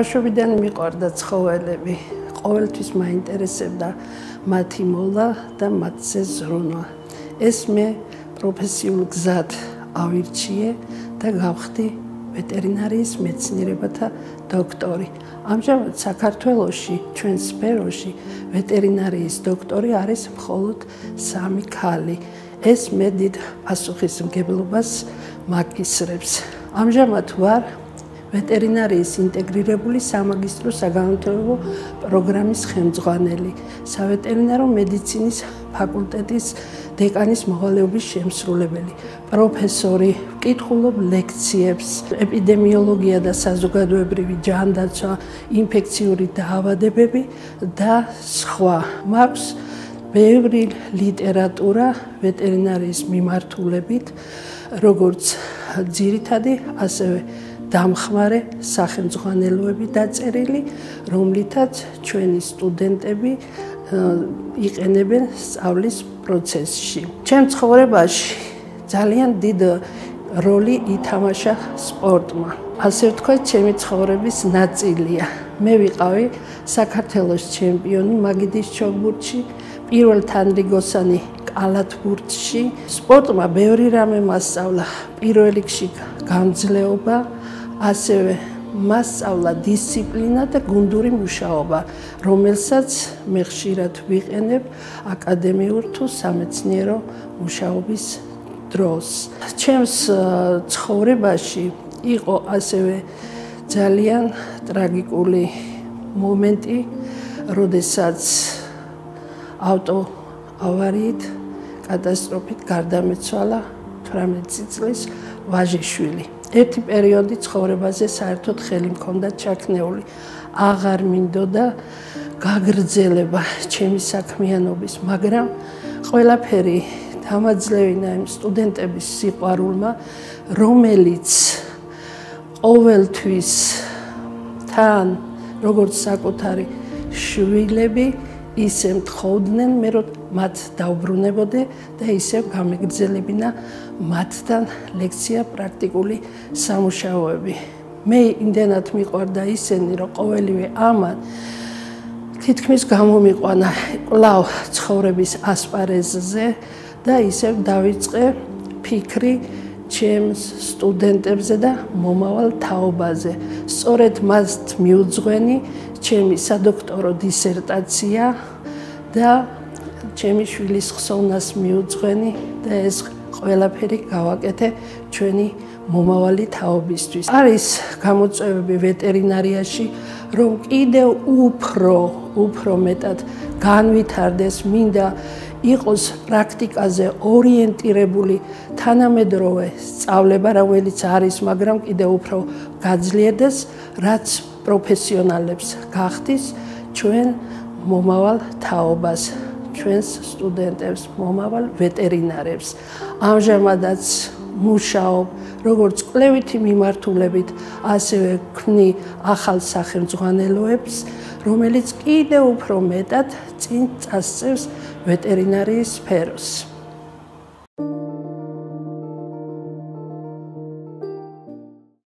ბავშვობიდან მიყვარდა ცხოველები. ყოველთვის მაინტერესებდა მათი მოლა და მათზე ზრუნვა. ეს მე პროფესიულ გზად ავირჩიე და გავხდი ვეტერინარიის მეცნიერებათა დოქტორი. ამჟამად საქართველოში, ჩვენ სფეროში ვეტერინარიის დოქტორი არის მხოლოდ 3 ქალი. ეს მე დიდ პასუხისმგებლობას მაკისრებს. ამჟამად ვარ ვეტერინარიის ინტეგრირებული სამაგისტრო საგანმანათლებლო პროგრამის ხელმძღვანელი, სავეტერინარო მედიცინის ფაკულტეტის დეკანის მოვალეობის შემსრულებელი, პროფესორი, ვკითხულობ ლექციებს, ეპიდემიოლოგია და საზოგადოებრივი ჯანდაცვა, ინფექციური დაავადებები და სხვა. მაქვს ბევრი ლიტერატურა ვეტერინარიის მიმართულებით, როგორც ძირითადი, ასევე დამხმარე სახელმძღვანელოები დაწერილი, რომლითაც ჩვენი სტუდენტები იყენებენ სწავლის პროცესში. ჩემ ცხოვრებაში ძალიან დიდ როლი ითამაშა სპორტმა. ასე ვთქვათ, ჩემი ცხოვრების ნაწილია. მე ვიყავი საქართველოს ჩემპიონი მაგიდის ჩოგბურთში, პირველ თანრიგოსანი კალათბურთში. სპორტმა ბევრი რამე მასწავლა. პირველ რიგში გამძლეობა, ასევე მასწავლა დისციპლინა და გუნდური მუშაობა, რომელსაც მე ხშირად ვიყენებ აკადემიურ თუ სამეცნიერო მუშაობის დროს. ჩემს ცხოვრებაში იყო ასევე ძალიან ტრაგიკული მომენტი, როდესაც ავტოავარიით, კატასტროფით გარდამეცვალა 18 წლის ვაჟიშვილი. ერთი პერიოდი ცხოვრებაზე საერთოდ ხელი მქონდა ჩაქნეული. აღარ მინდოდა გაგრძელება ჩემი საქმიანობის, მაგრამ ყველაფერი დამაძლევინა იმ სტუდენტების სიყვარულმა, რომელიც ყოველთვის თან, როგორც საკუთარი შვილები, ისე მთხოვდნენ მე, რომ მათ დავბრუნებოდე და ისევ გამეგრძელებინა მათთან ლექცია პრაქტიკული სამუშაოები. მე იმდენად მიყვარდა ისინი, რომ ყოველივე ამან თითქმის გამომიყვანა კვლავ ცხოვრების ასპარეზზე და ისევ დავიწყე ფიქრი ჩემს სტუდენტებზე და მომავალ თაობაზე. სწორედ მათ მიუძღვენი ჩემი სადოქტორო დისერტაცია და ჩემი შვილის ხსოვნას მიუძღვენი და ეს ყველაფერი გავაკეთე ჩვენი მომავალი თაობისთვის. არის გამოწვევები ვეტერინარიაში, რომ კიდევ უფრო მეტად განვითარდეს, მინდა იყოს პრაქტიკაზე ორიენტირებული თანამედროვე სწავლება, რომელიც არის, მაგრამ კიდევ უფრო გაძლიერდეს, რაც პროფესიონალებს გახდის ჩვენ მომავალ თაობას, ჩვენს სტუდენტებს, მომავალ ვეტერინარებს. ამჟამადაც მუშაობ როგორც კვლევითი მიმართულებით, ასევე ქმნი ახალ სახელმძღვანელოებს, რომელიც კიდევ უფრო მეტად წინ წასწევს ვეტერინარიის სფეროს.